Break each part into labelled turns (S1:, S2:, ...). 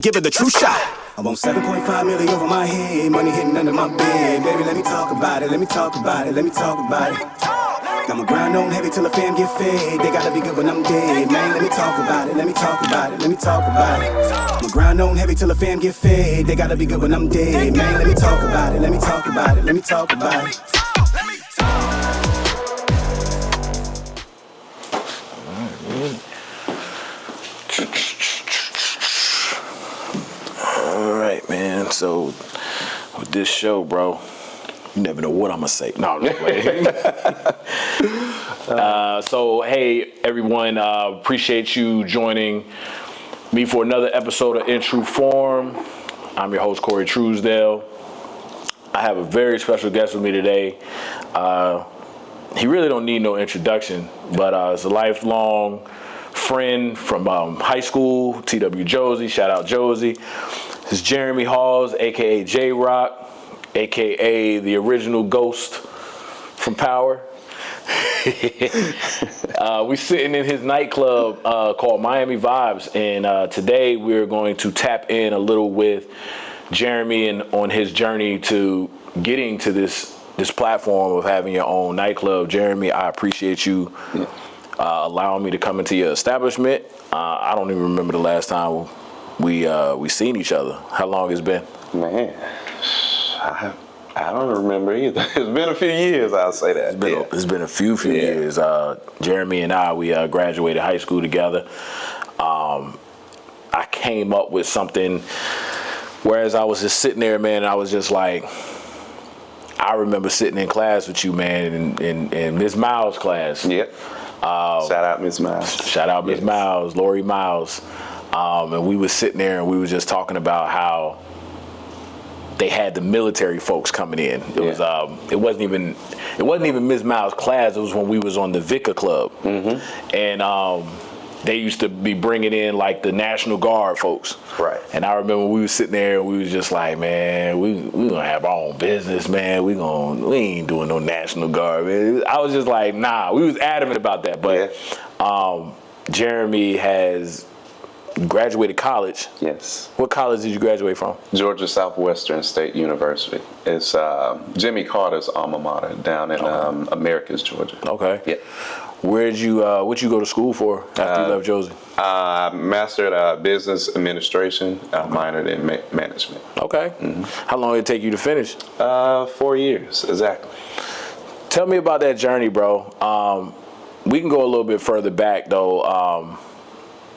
S1: Give it the true shot. I want 7.5 million over my head, money hitting under my bed. Baby, let me talk about it, let me talk about it, let me talk about it. I'ma grind on heavy till the fam get fed. They gotta be good when I'm dead, man. Let me talk about it, let me talk about it, let me talk about it. I'ma grind on heavy till the fam get fed. They gotta be good when I'm dead, man. Let me talk about it, let me talk about it, let me talk about it.
S2: All right, man. So with this show, bro, you never know what I'm gonna say. No, I'm just playing. So hey, everyone, appreciate you joining me for another episode of In True Form. I'm your host, Corey Truesdale. I have a very special guest with me today. He really don't need no introduction, but it's a lifelong friend from high school, T.W. Josie. Shout out Josie. This is Jeremy Hawes, a.k.a. J-Rock, a.k.a. the original ghost from Power. We're sitting in his nightclub called Miami Vybz, and today we're going to tap in a little with Jeremy and on his journey to getting to this platform of having your own nightclub. Jeremy, I appreciate you allowing me to come into your establishment. I don't even remember the last time we seen each other. How long it's been?
S3: Man, I don't remember either. It's been a few years, I'll say that.
S2: It's been a few years. Jeremy and I, we graduated high school together. I came up with something, whereas I was just sitting there, man, and I was just like, I remember sitting in class with you, man, in Ms. Miles' class.
S3: Yep. Shout out Ms. Miles.
S2: Shout out Ms. Miles, Lori Miles. And we was sitting there and we was just talking about how they had the military folks coming in. It wasn't even Ms. Miles' class. It was when we was on the Vicar Club, and they used to be bringing in like the National Guard folks.
S3: Right.
S2: And I remember we was sitting there and we was just like, man, we gonna have our own business, man. We ain't doing no National Guard, man. I was just like, nah. We was adamant about that, but Jeremy has graduated college.
S3: Yes.
S2: What college did you graduate from?
S3: Georgia Southwestern State University. It's Jimmy Carter's alma mater down in Americus, Georgia.
S2: Okay.
S3: Yeah.
S2: What you go to school for after you left Josie?
S3: Mastered business administration, minored in management.
S2: Okay. How long did it take you to finish?
S3: 4 years, exactly.
S2: Tell me about that journey, bro. We can go a little bit further back, though.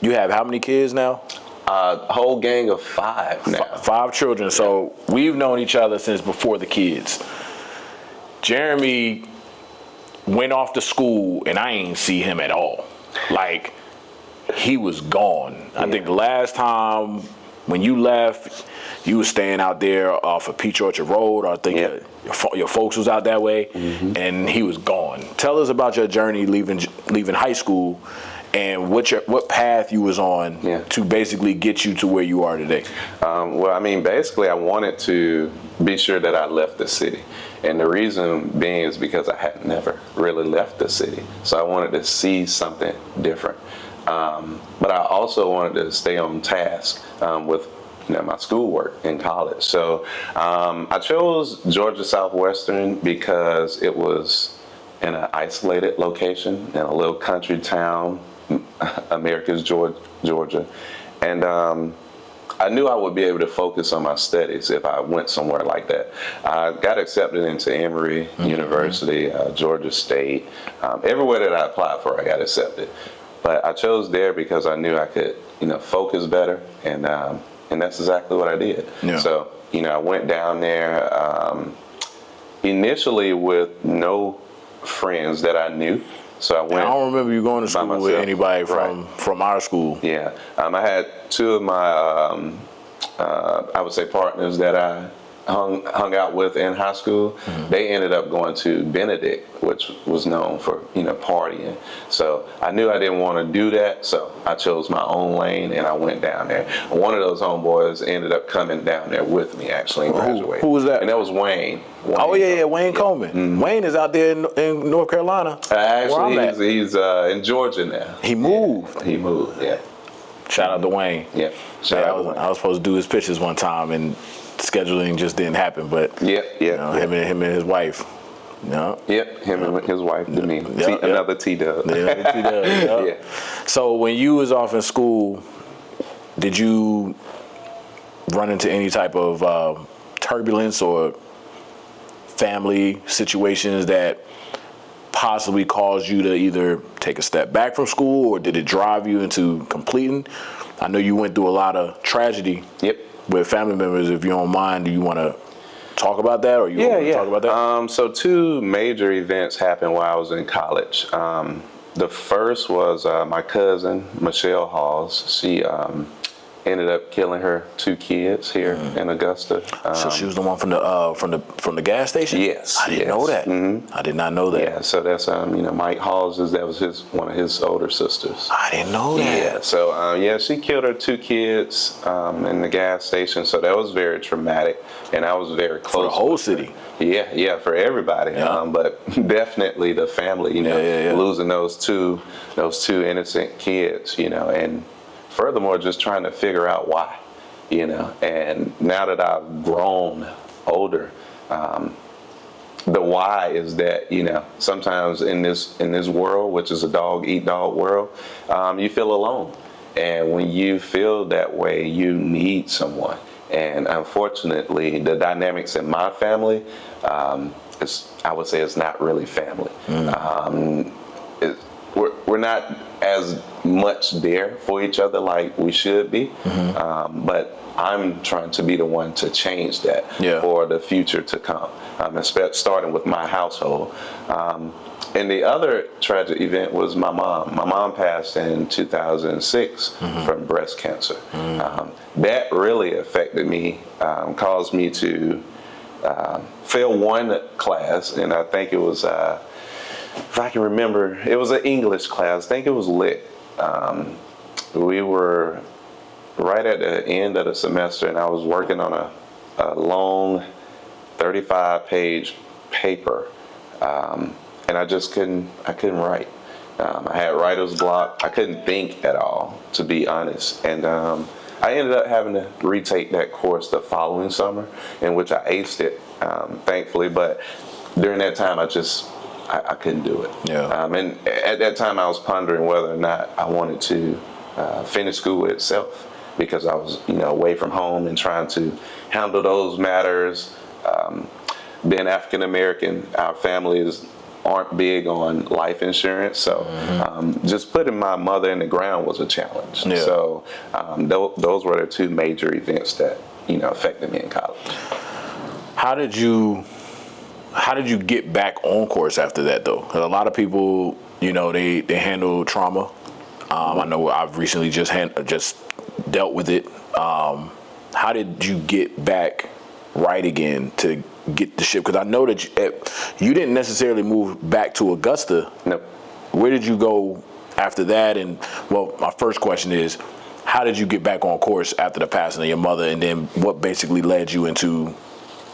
S2: You have how many kids now?
S3: Whole gang of 5 now.
S2: 5 children. So we've known each other since before the kids. Jeremy went off to school and I ain't see him at all. Like, he was gone. I think the last time when you left, you was staying out there off of Peach Orchard Road. I think your folks was out that way, and he was gone. Tell us about your journey leaving high school and what path you was on to basically get you to where you are today.
S3: Well, I mean, basically, I wanted to be sure that I left the city. And the reason being is because I had never really left the city. So I wanted to see something different. But I also wanted to stay on task with my schoolwork in college. So I chose Georgia Southwestern because it was in an isolated location in a little country town, Americus, Georgia. And I knew I would be able to focus on my studies if I went somewhere like that. I got accepted into Emory University, Georgia State. Everywhere that I applied for, I got accepted. But I chose there because I knew I could, focus better, and that's exactly what I did. Yeah. So, I went down there initially with no friends that I knew. So I went.
S2: I don't remember you going to school with anybody from our school.
S3: Yeah, I had 2 of my, I would say, partners that I hung out with in high school. They ended up going to Benedict, which was known for partying. So I knew I didn't want to do that, so I chose my own lane and I went down there. One of those homeboys ended up coming down there with me actually and graduated.
S2: Who was that?
S3: And that was Wayne.
S2: Wayne Coleman. Wayne is out there in North Carolina.
S3: Actually, he's in Georgia now.
S2: He moved.
S3: He moved. Yeah.
S2: Shout out to Wayne.
S3: Yeah. Shout out to Wayne.
S2: I was supposed to do his pictures one time, and scheduling just didn't happen. But him and his wife.
S3: Yep, him and his wife, Demi. Another T-Dub.
S2: Yeah. So when you was off in school, did you run into any type of turbulence or family situations that possibly caused you to either take a step back from school, or did it drive you into completing? I know you went through a lot of tragedy with family members. If you don't mind, do you want to talk about that, or talk about that?
S3: So 2 major events happened while I was in college. The first was my cousin, Michelle Hawes. She ended up killing her 2 kids here in Augusta.
S2: So she was the one from the gas station?
S3: Yes.
S2: I didn't know that.
S3: Mm-hmm.
S2: I did not know that.
S3: Yeah, so that's Mike Hawes, that was one of his older sisters.
S2: I didn't know that.
S3: Yeah, so she killed her 2 kids in the gas station, so that was very traumatic, and I was very close.
S2: For the whole city.
S3: Yeah, for everybody.
S2: Yeah.
S3: But definitely the family, losing those two innocent kids, and furthermore, just trying to figure out why, and now that I've grown older, the why is that, sometimes in this world, which is a dog eat dog world, you feel alone. And when you feel that way, you need someone. And unfortunately, the dynamics in my family, I would say it's not really family. We're not as much there for each other like we should be, but I'm trying to be the one to change that for the future to come, starting with my household. And the other tragic event was my mom. My mom passed in 2006 from breast cancer. That really affected me, caused me to fail one class, and I think it was, if I can remember, it was an English class. I think it was lit. We were right at the end of the semester, and I was working on a long 35-page paper, and I just couldn't write. I had writer's block. I couldn't think at all, to be honest. And I ended up having to retake that course the following summer, in which I aced it, thankfully. But during that time, I couldn't do it. And at that time, I was pondering whether or not I wanted to finish school itself, because I was, away from home and trying to handle those matters. Being African American, our families aren't big on life insurance, so just putting my mother in the ground was a challenge. So those were the 2 major events that affected me in college.
S2: How did you get back on course after that, though? 'Cause a lot of people, they handle trauma. I know I've recently just dealt with it. How did you get back right again to get the ship? Because I know that you didn't necessarily move back to Augusta.
S3: Nope.
S2: Where did you go after that? And well, my first question is, how did you get back on course after the passing of your mother, and then what basically led you into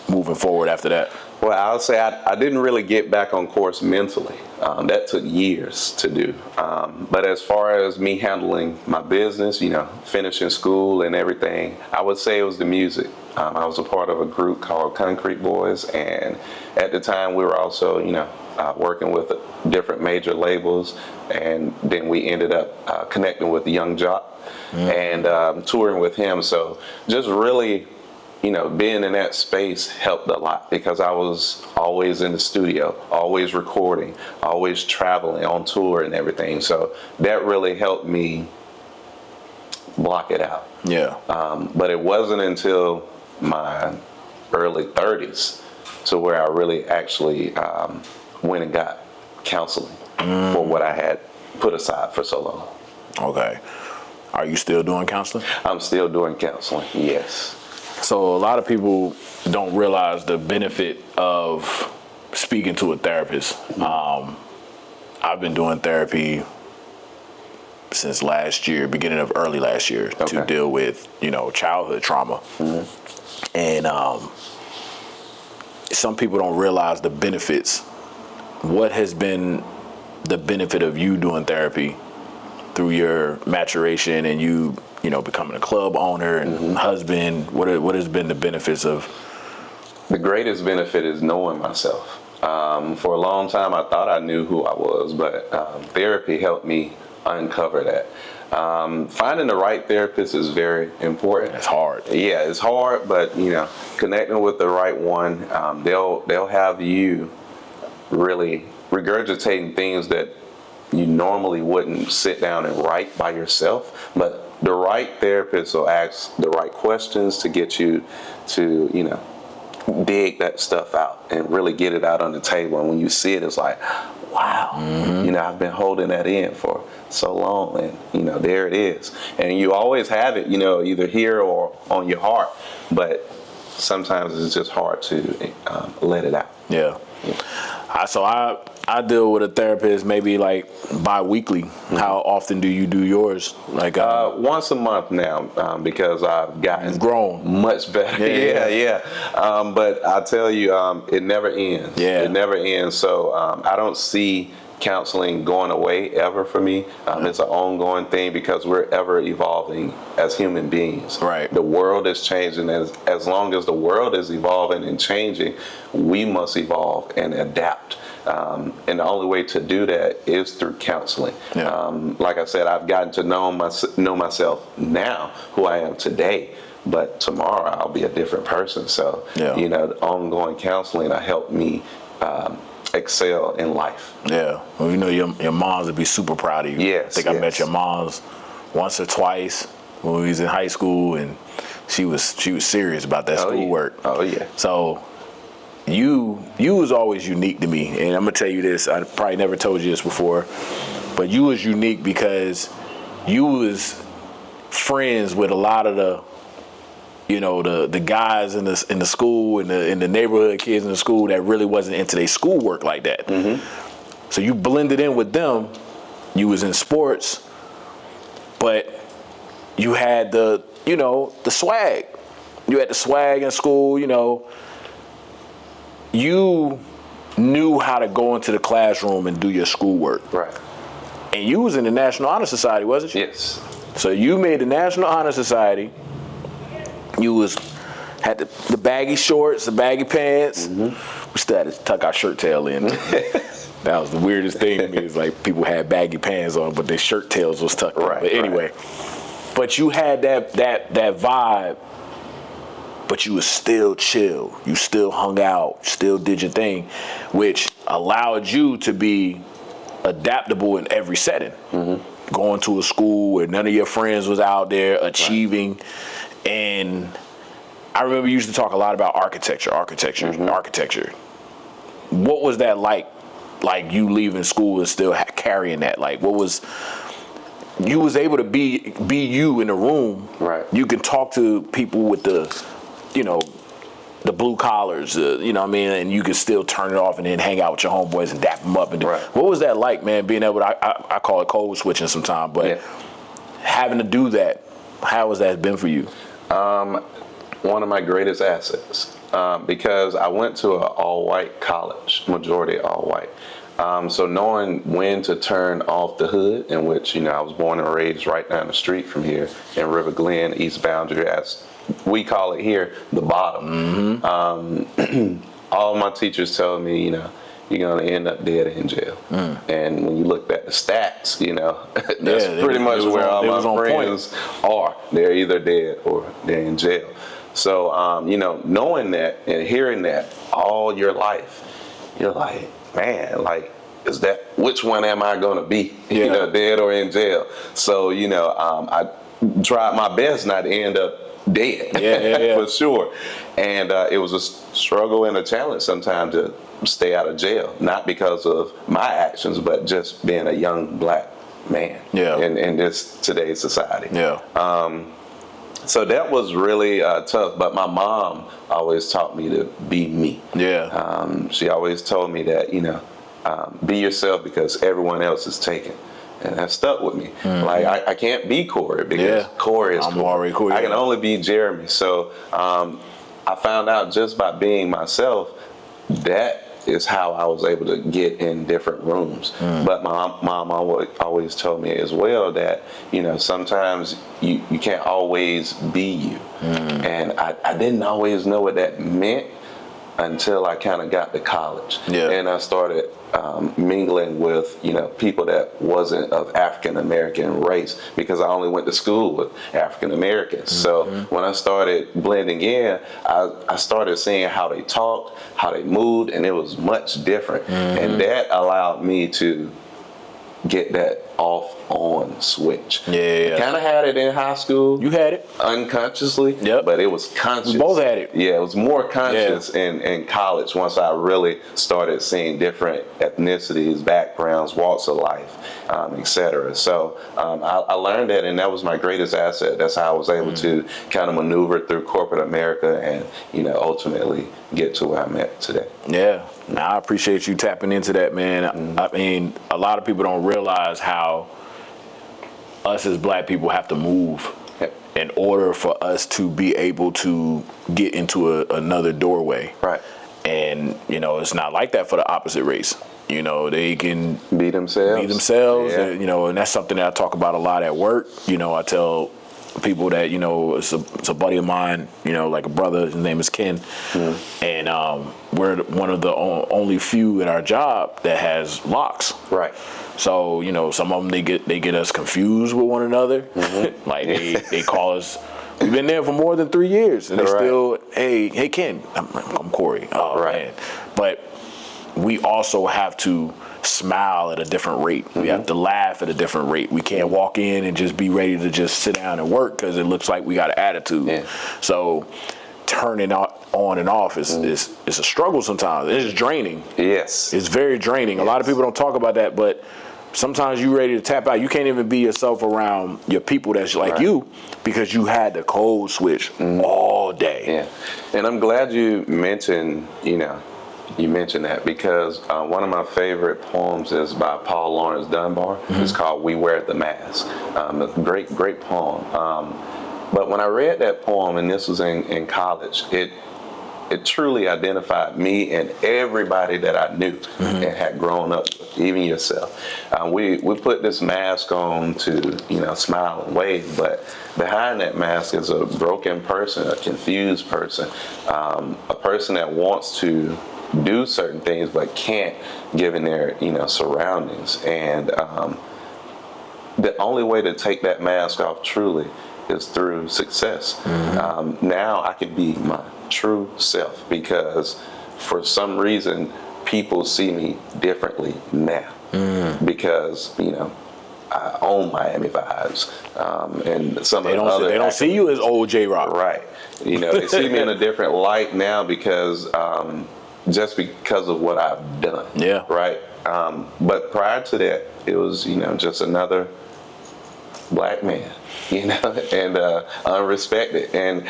S2: moving forward after that?
S3: Well, I'll say I didn't really get back on course mentally. That took years to do. But as far as me handling my business, finishing school and everything, I would say it was the music. I was a part of a group called Concrete Boys, and at the time we were also, working with different major labels, and then we ended up connecting with Young Jock and touring with him. So just really, being in that space helped a lot, because I was always in the studio, always recording, always traveling on tour and everything. So that really helped me block it out. But it wasn't until my early 30s to where I really actually went and got counseling for what I had put aside for so long.
S2: Okay. Are you still doing counseling?
S3: I'm still doing counseling, yes.
S2: So a lot of people don't realize the benefit of speaking to a therapist. I've been doing therapy since last year, beginning of early last year, to deal with, childhood trauma. And some people don't realize the benefits. What has been the benefit of you doing therapy through your maturation and you becoming a club owner and husband? What has been the benefits of?
S3: The greatest benefit is knowing myself. For a long time, I thought I knew who I was, but therapy helped me uncover that. Finding the right therapist is very important.
S2: It's hard.
S3: Yeah, it's hard, but connecting with the right one, they'll have you really regurgitating things that you normally wouldn't sit down and write by yourself. But the right therapist will ask the right questions to get you to, dig that stuff out and really get it out on the table. And when you see it, it's like, wow, I've been holding that in for so long, and there it is. And you always have it, either here or on your heart, but sometimes it's just hard to let it out.
S2: Yeah. So I deal with a therapist maybe like bi-weekly. How often do you do yours? Like
S3: once a month now, because I've gotten
S2: grown
S3: much better. Yeah. But I tell you, it never ends.
S2: Yeah.
S3: It never ends. So I don't see counseling going away ever for me. It's an ongoing thing because we're ever evolving as human beings.
S2: Right.
S3: The world is changing. As long as the world is evolving and changing, we must evolve and adapt. And the only way to do that is through counseling.
S2: Yeah.
S3: Like I said, I've gotten to know myself now, who I am today. But tomorrow I'll be a different person. So,
S2: Yeah.
S3: The ongoing counseling helped me excel in life.
S2: Yeah. Well, your moms would be super proud of you.
S3: Yes,
S2: I think I met your moms once or twice when we was in high school, and she was serious about that schoolwork.
S3: Oh yeah.
S2: So you was always unique to me, and I'm gonna tell you this. I probably never told you this before, but you was unique because you was friends with a lot of the guys in the school and in the neighborhood kids in the school that really wasn't into their schoolwork like that. So you blended in with them. You was in sports, but you had the swag. You had the swag in school. You knew how to go into the classroom and do your schoolwork.
S3: Right.
S2: And you was in the National Honor Society, wasn't you?
S3: Yes.
S2: So you made the National Honor Society. You had the baggy shorts, the baggy pants. We still had to tuck our shirt tail in. That was the weirdest thing to me. Is like people had baggy pants on, but their shirt tails was tucked in. But anyway, but you had that vibe. But you was still chill. You still hung out. Still did your thing, which allowed you to be adaptable in every setting. Going to a school where none of your friends was out there achieving. And I remember you used to talk a lot about architecture. What was that like? Like you leaving school and still carrying that? Like what was? You was able to be you in the room.
S3: Right.
S2: You can talk to people with the blue collars, and you can still turn it off and then hang out with your homeboys and dap them up. And What was that like, man? Being able to, I call it code switching sometimes, but having to do that, how has that been for you?
S3: One of my greatest assets, because I went to an all-white college, majority all-white. So knowing when to turn off the hood, in which, I was born and raised right down the street from here in River Glen, East Boundary, as we call it here, the bottom. All my teachers tell me, you're going to end up dead in jail. And when you look at the stats, that's pretty much where all my friends are. They're either dead or they're in jail. So, knowing that and hearing that all your life, you're like, man, like, which one am I going to be? Dead or in jail? So, I tried my best not to end up dead, for sure. And it was a struggle and a challenge sometimes to stay out of jail, not because of my actions, but just being a young black man in this today's society. So that was really tough, but my mom always taught me to be me. She always told me that, be yourself because everyone else is taken. And that stuck with me. Like, I can't be Corey because Corey is
S2: already Corey.
S3: I can only be Jeremy. So I found out just by being myself, that is how I was able to get in different rooms. But my mom always told me as well that, you know, sometimes you can't always be you. And I didn't always know what that meant until I kind of got to college. And I started mingling with, you know, people that wasn't of African American race, because I only went to school with African Americans. So when I started blending in, I started seeing how they talked, how they moved, and it was much different. And that allowed me to get that off-on switch. Kind of had it in high school.
S2: You had it
S3: unconsciously, but it was conscious.
S2: We both had it.
S3: Yeah, it was more conscious in college once I really started seeing different ethnicities, backgrounds, walks of life, etc. So I learned that, and that was my greatest asset. That's how I was able to kind of maneuver through corporate America and, you know, ultimately get to where I'm at today.
S2: Yeah. Now, I appreciate you tapping into that, man. I mean, a lot of people don't realize how us as black people have to move in order for us to be able to get into another doorway.
S3: Right.
S2: And, you know, it's not like that for the opposite race. You know, they can
S3: be themselves.
S2: And, you know, and that's something that I talk about a lot at work. You know, I tell people that, you know, it's a buddy of mine, you know, like a brother, his name is Ken. And we're one of the only few at our job that has locks.
S3: Right.
S2: So, you know, some of them, they get us confused with one another. Like they call us, we've been there for more than 3 years, and they still, hey Ken, I'm Corey. Oh, man. But we also have to smile at a different rate. We have to laugh at a different rate. We can't walk in and just be ready to just sit down and work because it looks like we got an attitude. So turning on and off is a struggle sometimes. It's draining.
S3: Yes.
S2: It's very draining. A lot of people don't talk about that, but sometimes you're ready to tap out. You can't even be yourself around your people that's like you, because you had the code switch all day.
S3: And I'm glad you mentioned, you mentioned that, because one of my favorite poems is by Paul Laurence Dunbar. It's called "We Wear the Mask." A great poem. But when I read that poem, and this was in college, it truly identified me and everybody that I knew and had grown up with, even yourself. We put this mask on to, smile and wave, but behind that mask is a broken person, a confused person, a person that wants to do certain things but can't, given their surroundings. And the only way to take that mask off truly is through success. Now I can be my true self, because for some reason people see me differently now, because I own Miami Vybz, and some of the other
S2: they don't see you as old J-Rock.
S3: Right. They see me in a different light now because just because of what I've done. Right. But prior to that, it was just another black man, and unrespected. And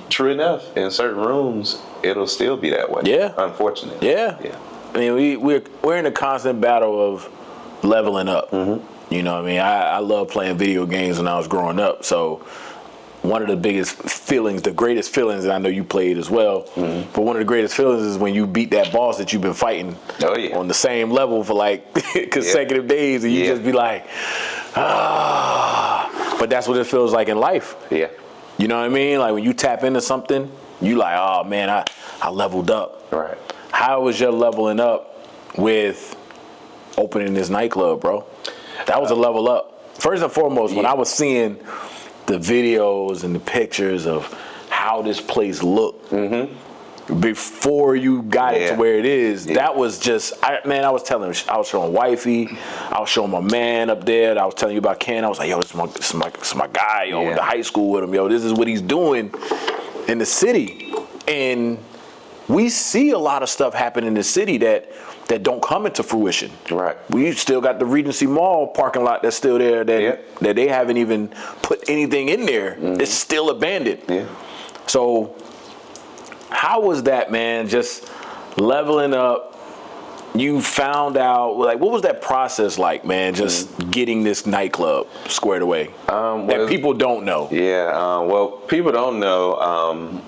S3: true enough, in certain rooms, it'll still be that way. Unfortunately.
S2: I mean, we're in a constant battle of leveling up. You know what I mean? I love playing video games when I was growing up. So one of the biggest feelings, the greatest feelings, and I know you played as well, but one of the greatest feelings is when you beat that boss that you've been fighting on the same level for like consecutive days, and you just be like, but that's what it feels like in life. You know what I mean? Like when you tap into something, you like, oh man, I leveled up.
S3: Right.
S2: How was your leveling up with opening this nightclub, bro? That was a level up. First and foremost, when I was seeing the videos and the pictures of how this place looked before you got it to where it is, that was just, I was showing wifey, I was showing my man up there, I was telling you about Ken, I was like, yo, this is my guy, yo, went to high school with him, yo, this is what he's doing in the city. And we see a lot of stuff happen in the city that don't come into fruition. Right. We still got the Regency Mall parking lot that's still there that they haven't even put anything in there. It's still abandoned. So how was that, man? Just leveling up. You found out, like, what was that process like, man? Just getting this nightclub squared away that people don't know.
S3: Well, people don't know.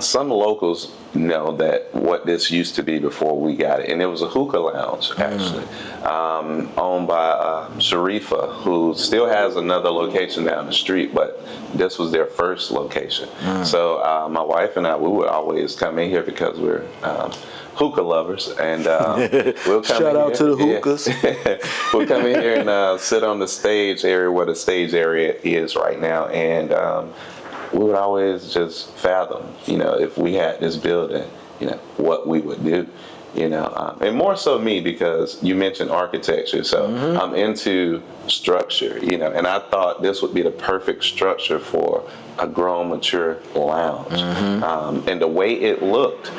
S3: Some locals know that what this used to be before we got it, and it was a hookah lounge actually, owned by Sharifa, who still has another location down the street, but this was their first location. So my wife and I, we would always come in here because we're hookah lovers, and we'll come
S2: Shout
S3: in
S2: out
S3: here.
S2: to the hookahs.
S3: We'll come in here and sit on the stage area where the stage area is right now, and we would always just fathom, if we had this building, what we would do, and more so me, because you mentioned architecture, so I'm into structure, and I thought this would be the perfect structure for a grown, mature lounge, and the way it looked,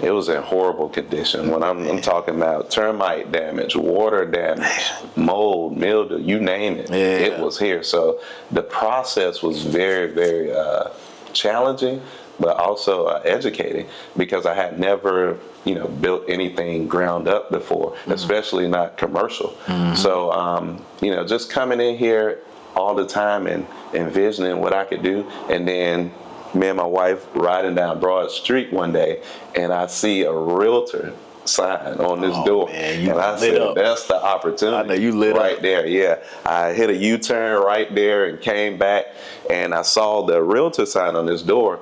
S3: it was in horrible condition. When I'm talking about termite damage, water damage, mold, mildew, you name it, it was here. So the process was very, very challenging, but also educating, because I had never, built anything ground up before, especially not commercial. So, just coming in here all the time and envisioning what I could do, and then me and my wife riding down Broad Street one day, and I see a realtor sign on this door,
S2: man,
S3: and I said,
S2: up.
S3: "That's the opportunity."
S2: I know you lit
S3: right
S2: up.
S3: there. Yeah, I hit a U-turn right there and came back, and I saw the realtor sign on this door,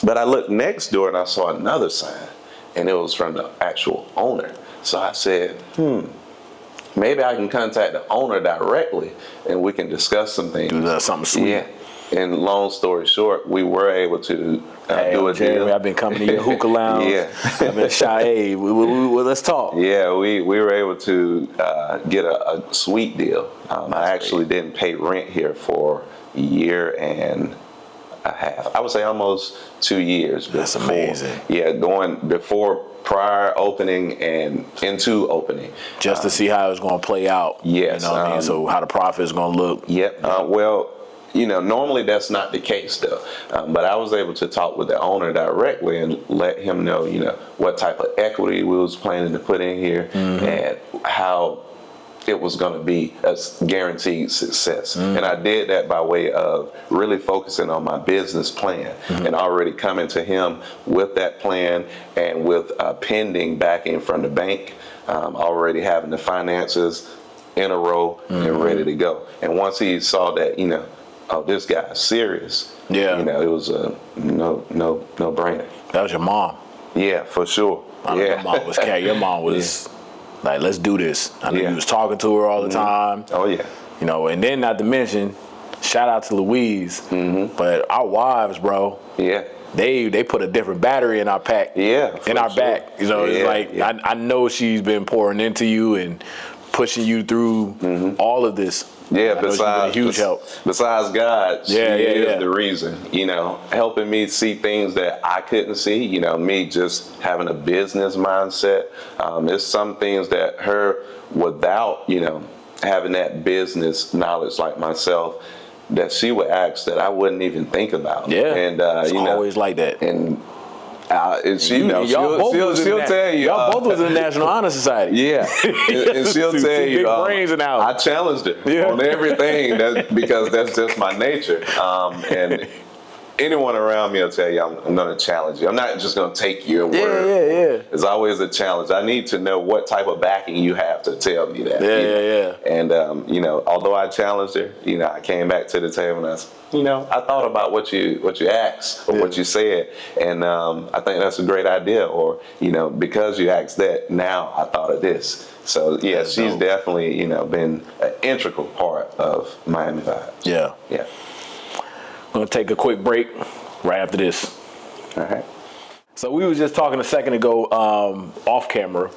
S3: but I looked next door and I saw another sign, and it was from the actual owner. So I said, maybe I can contact the owner directly, and we can discuss some things.
S2: Do something sweet.
S3: Yeah. And long story short, we were able to do a
S2: Jeremy,
S3: deal.
S2: I've been coming to your hookah lounge.
S3: Yeah.
S2: I've been shy. Hey, let's talk.
S3: Yeah, we were able to get a sweet deal. I actually didn't pay rent here for a year and a half. I would say almost 2 years.
S2: That's
S3: before.
S2: amazing.
S3: Yeah, prior opening and into opening.
S2: Just to see how it's going to play out.
S3: Yes.
S2: You know what I mean? So how the profit is going to look.
S3: Yep. Well, normally that's not the case though. But I was able to talk with the owner directly and let him know, what type of equity we was planning to put in here and how it was going to be a guaranteed success. And I did that by way of really focusing on my business plan and already coming to him with that plan and with pending backing from the bank, already having the finances in a row and ready to go. And once he saw that, oh, this guy's serious.
S2: Yeah.
S3: It was a no brainer.
S2: That was your mom.
S3: Yeah, for sure.
S2: Your mom was Your mom was like, let's do this. I know you was talking to her all the time.
S3: Oh yeah.
S2: And then not to mention, shout out to Louise. But our wives, bro.
S3: Yeah.
S2: They put a different battery in our pack.
S3: Yeah.
S2: In our back. It's like
S3: yeah.
S2: I know she's been pouring into you and pushing you through all of this.
S3: Yeah,
S2: besides a huge help.
S3: Besides God, she is the reason, helping me see things that I couldn't see, me just having a business mindset. It's some things that her, without, having that business knowledge like myself, that she would ask that I wouldn't even think about.
S2: Yeah,
S3: and
S2: it's always like that.
S3: And she'll tell you.
S2: Y'all both was in the National Honor Society.
S3: Yeah, and she'll tell you.
S2: Big brains in the house.
S3: I challenged her on everything because that's just my nature. And anyone around me will tell you I'm going to challenge you. I'm not just going to take your word.
S2: Yeah.
S3: It's always a challenge. I need to know what type of backing you have to tell me that.
S2: Yeah.
S3: And although I challenged her, I came back to the table and I said, I thought about what you asked or what you said, and I think that's a great idea. Or because you asked that, now I thought of this. So
S2: That's
S3: she's
S2: dope.
S3: definitely been an integral part of Miami Vybz.
S2: Yeah. I'm gonna take a quick break right after this.
S3: All right.
S2: So we was just talking a second ago off camera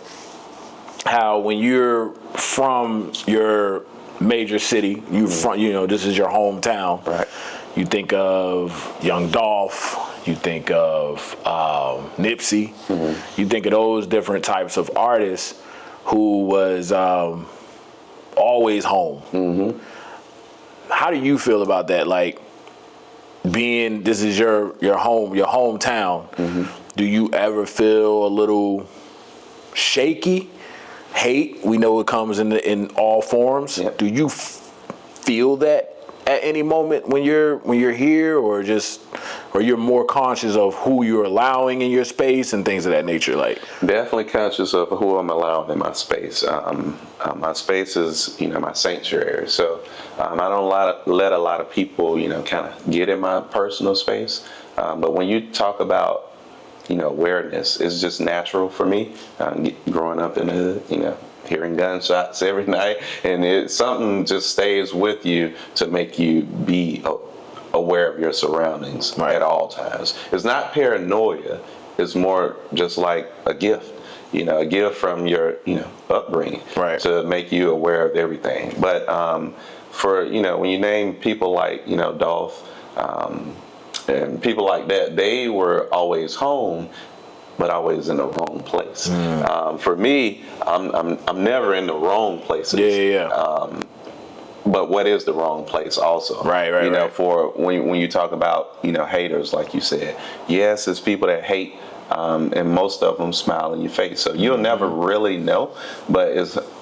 S2: how when you're from your major city, this is your hometown.
S3: Right.
S2: You think of Young Dolph, you think of Nipsey, you think of those different types of artists who was always home. How do you feel about that? Like, being this is your home, your hometown, do you ever feel a little shaky? Hate, we know it comes in all forms.
S3: Yep.
S2: Do you feel that at any moment when you're here, or you're more conscious of who you're allowing in your space and things of that nature? Like,
S3: definitely conscious of who I'm allowing in my space. My space is, my sanctuary. So I don't let a lot of people, kind of get in my personal space. But when you talk about, awareness, it's just natural for me. Growing up in the hood, hearing gunshots every night, and something just stays with you to make you be aware of your surroundings at all times. It's not paranoia. It's more just like a gift. A gift from your, upbringing to make you aware of everything. But for, when you name people like, Dolph, and people like that, they were always home, but always in the wrong place. For me, I'm never in the wrong places. But what is the wrong place also? Right. For when you talk about, haters, like you said, yes, it's people that hate, and most of them smile in your face. So you'll never really know, but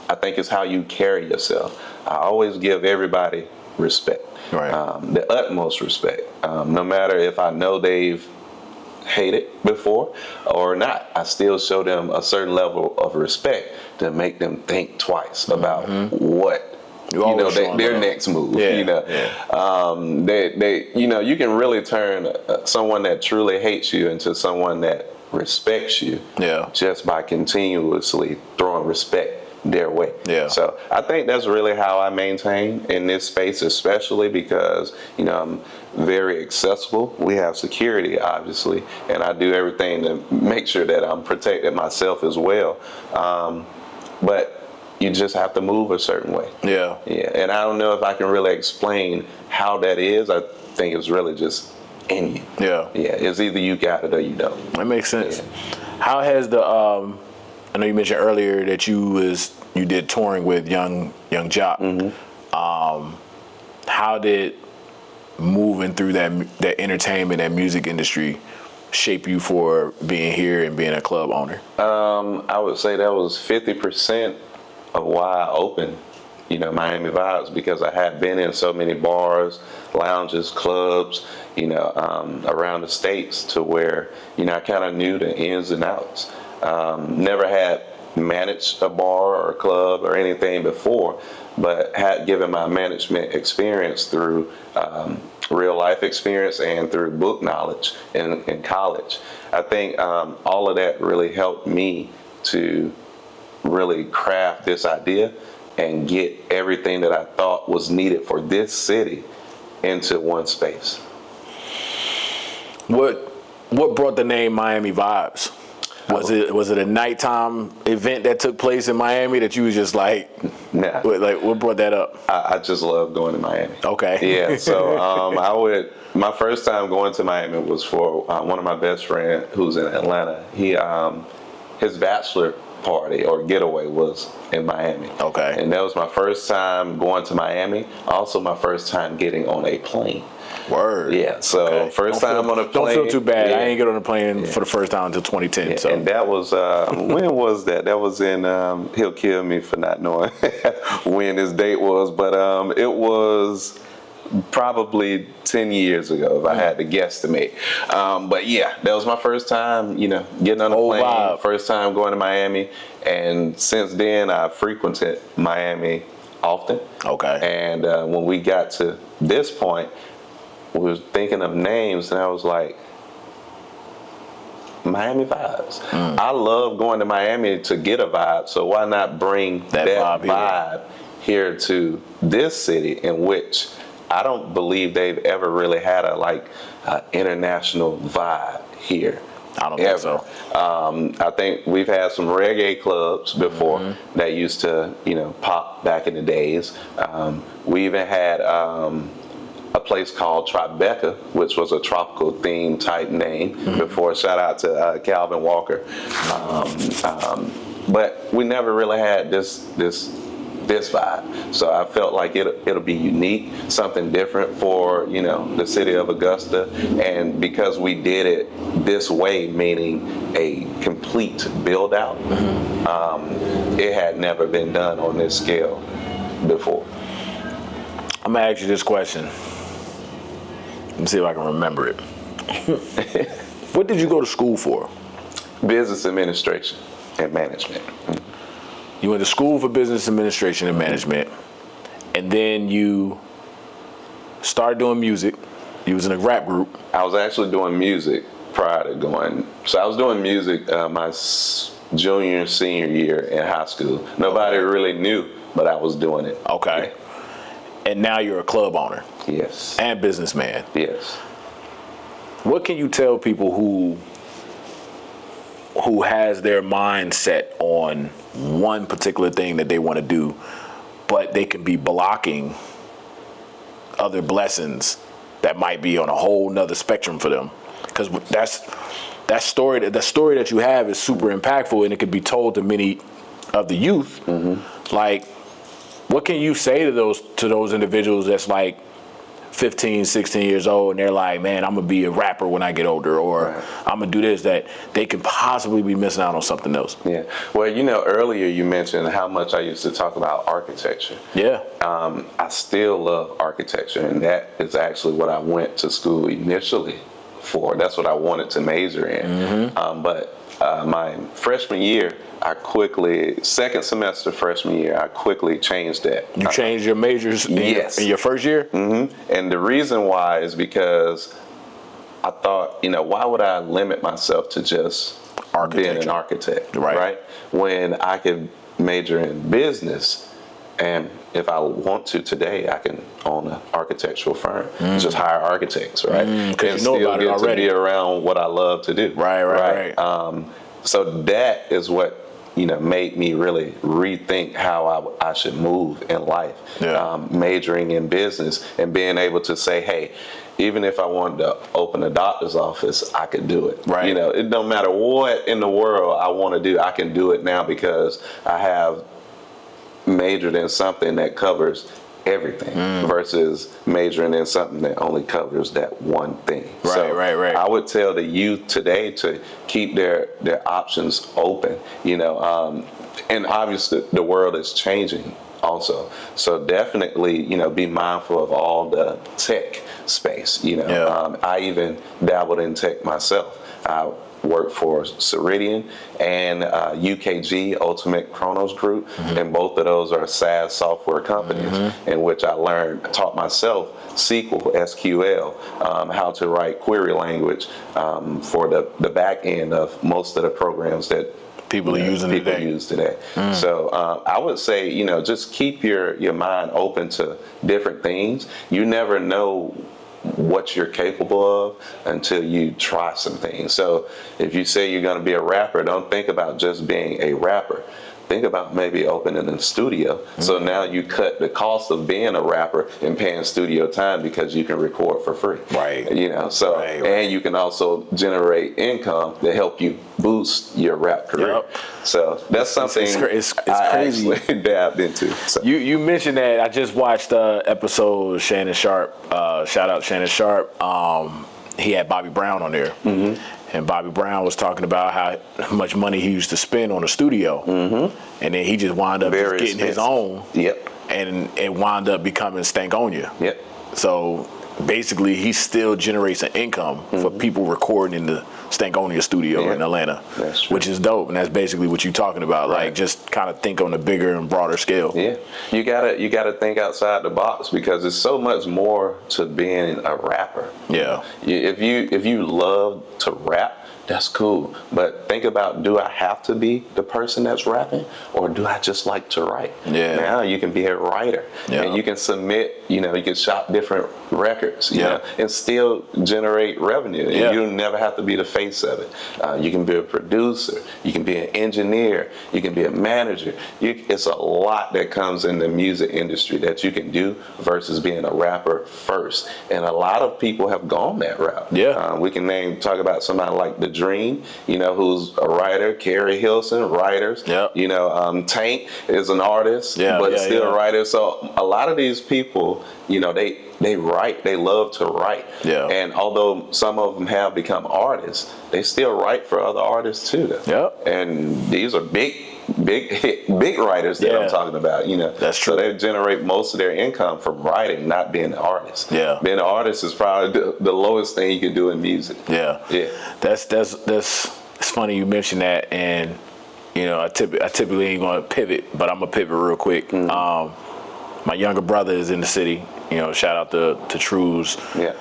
S3: I think it's how you carry yourself. I always give everybody respect, the utmost respect, no matter if I know they've hated before or not. I still show them a certain level of respect to make them think twice about what their next move. They you can really turn someone that truly hates you into someone that respects you just by continuously throwing respect their way. So I think that's really how I maintain in this space, especially because I'm very accessible. We have security, obviously, and I do everything to make sure that I'm protecting myself as well. But you just have to move a certain way. And I don't know if I can really explain how that is. I think it's really just in you. It's either you got it or you don't.
S2: That makes sense. How has the I know you mentioned earlier that you did touring with Young Jock. How did moving through that entertainment, that music industry, shape you for being here and being a club owner?
S3: I would say that was 50% of why I opened, Miami Vybz, because I had been in so many bars, lounges, clubs, around the States, to where, I kind of knew the ins and outs. Never had managed a bar or a club or anything before, but had given my management experience through real life experience and through book knowledge in college. I think all of that really helped me to really craft this idea and get everything that I thought was needed for this city into one space.
S2: What brought the name Miami Vybz? Was it a nighttime event that took place in Miami that you was just like,
S3: nah.
S2: Like, what brought that up?
S3: I just love going to Miami.
S2: Okay.
S3: So my first time going to Miami was for one of my best friends who's in Atlanta. His bachelor party or getaway was in Miami.
S2: Okay.
S3: And that was my first time going to Miami. Also my first time getting on a plane.
S2: Word.
S3: Yeah. So first time on a plane.
S2: Don't feel too bad. I ain't get on a plane for the first time until 2010. So.
S3: And that was when was that? That was in he'll kill me for not knowing when his date was, but it was probably 10 years ago if I had to guesstimate. But yeah, that was my first time, getting on a plane,
S2: vibe.
S3: First time going to Miami. And since then I frequented Miami often.
S2: Okay.
S3: And when we got to this point, we was thinking of names and I was like, Miami Vybz. I love going to Miami to get a vibe, so why not bring that vibe here to this city, in which I don't believe they've ever really had a international vibe here.
S2: I don't think so.
S3: I think we've had some reggae clubs before that used to, pop back in the days. We even had a place called Tribeca, which was a tropical theme type name before. Shout out to Calvin Walker. But we never really had this vibe. So I felt like it'll be unique, something different for, the city of Augusta. And because we did it this way, meaning a complete build out, it had never been done on this scale before.
S2: I'm gonna ask you this question. Let me see if I can remember it. What did you go to school for?
S3: Business administration and management.
S2: You went to school for business administration and management, and then you started doing music. You was in a rap group.
S3: I was actually doing music prior to going. So I was doing music my junior and senior year in high school. Nobody really knew, but I was doing it.
S2: Okay. And now you're a club owner.
S3: Yes.
S2: And businessman.
S3: Yes.
S2: What can you tell people who has their mind set on one particular thing that they want to do, but they can be blocking other blessings that might be on a whole nother spectrum for them? Because the story that you have is super impactful, and it could be told to many of the youth. Mm-hmm. Like, what can you say to those individuals that's like 15, 16 years old, and they're like, man, I'm gonna be a rapper when I get older, or right. I'm gonna do this, that they can possibly be missing out on something else?
S3: Yeah. Well, earlier you mentioned how much I used to talk about architecture.
S2: Yeah.
S3: I still love architecture, and that is actually what I went to school initially for. That's what I wanted to major in. Mm-hmm. But my freshman year, second semester freshman year, I quickly changed that.
S2: You changed your majors in your first year?
S3: Mm-hmm. And the reason why is because I thought, why would I limit myself to just being an architect, right? When I could major in business, and if I want to today, I can own an architectural firm, just hire architects, right? And
S2: still
S3: get to be around what I love to do.
S2: Right.
S3: So that is what made me really rethink how I should move in life. Yeah. Majoring in business and being able to say, hey, even if I wanted to open a doctor's office, I could do it.
S2: Right.
S3: It don't matter what in the world I want to do, I can do it now because I have majored in something that covers everything versus majoring in something that only covers that one thing.
S2: Right.
S3: I would tell the youth today to keep their options open, and obviously the world is changing also. So definitely, be mindful of all the tech space, I even dabbled in tech myself. I worked for Ceridian and UKG, Ultimate Chronos Group, and both of those are SaaS software companies in which I taught myself SQL, how to write query language for the back end of most of the programs that
S2: people use
S3: today. So I would say, just keep your mind open to different things. You never know what you're capable of until you try some things. So if you say you're going to be a rapper, don't think about just being a rapper. Think about maybe opening a studio. So now you cut the cost of being a rapper and paying studio time because you can record for free.
S2: Right.
S3: And you can also generate income to help you boost your rap career. Yep. So that's something it's I crazy. Actually dabbed into. So.
S2: You mentioned that. I just watched episode of Shannon Sharp. Shout out Shannon Sharp. He had Bobby Brown on there. And Bobby Brown was talking about how much money he used to spend on a studio. And then he just wound up getting his own.
S3: Yep.
S2: And it wound up becoming Stankonia.
S3: Yep.
S2: So basically, he still generates an income for people recording in the Stankonia studio in Atlanta, which is dope. And that's basically what you're talking about. Right. Like, just kind of think on a bigger and broader scale.
S3: Yeah, you gotta think outside the box because there's so much more to being a rapper.
S2: Yeah.
S3: If you love to rap, that's cool. But think about, do I have to be the person that's rapping, or do I just like to write?
S2: Yeah.
S3: Now you can be a writer, and you can submit. You can shop different records, you know, and still generate revenue. And you never have to be the face of it. You can be a producer. You can be an engineer. You can be a manager. It's a lot that comes in the music industry that you can do versus being a rapper first. And a lot of people have gone that route.
S2: Yeah.
S3: We can talk about somebody like The Dream, who's a writer. Carrie Hilson, writers.
S2: Yep.
S3: Tank is an artist, but still a writer. So a lot of these people, they write. They love to write.
S2: Yeah.
S3: And although some of them have become artists, they still write for other artists too.
S2: Yep.
S3: And these are big big writers that I'm talking about, you know.
S2: That's true.
S3: So they generate most of their income from writing, not being an artist.
S2: Yeah.
S3: Being an artist is probably the lowest thing you can do in music.
S2: Yeah.
S3: Yeah.
S2: That's it's funny you mentioned that, and you know, I typically ain't gonna pivot, but I'm gonna pivot real quick. My younger brother is in the city. You know, shout out to Trues.
S3: Yeah.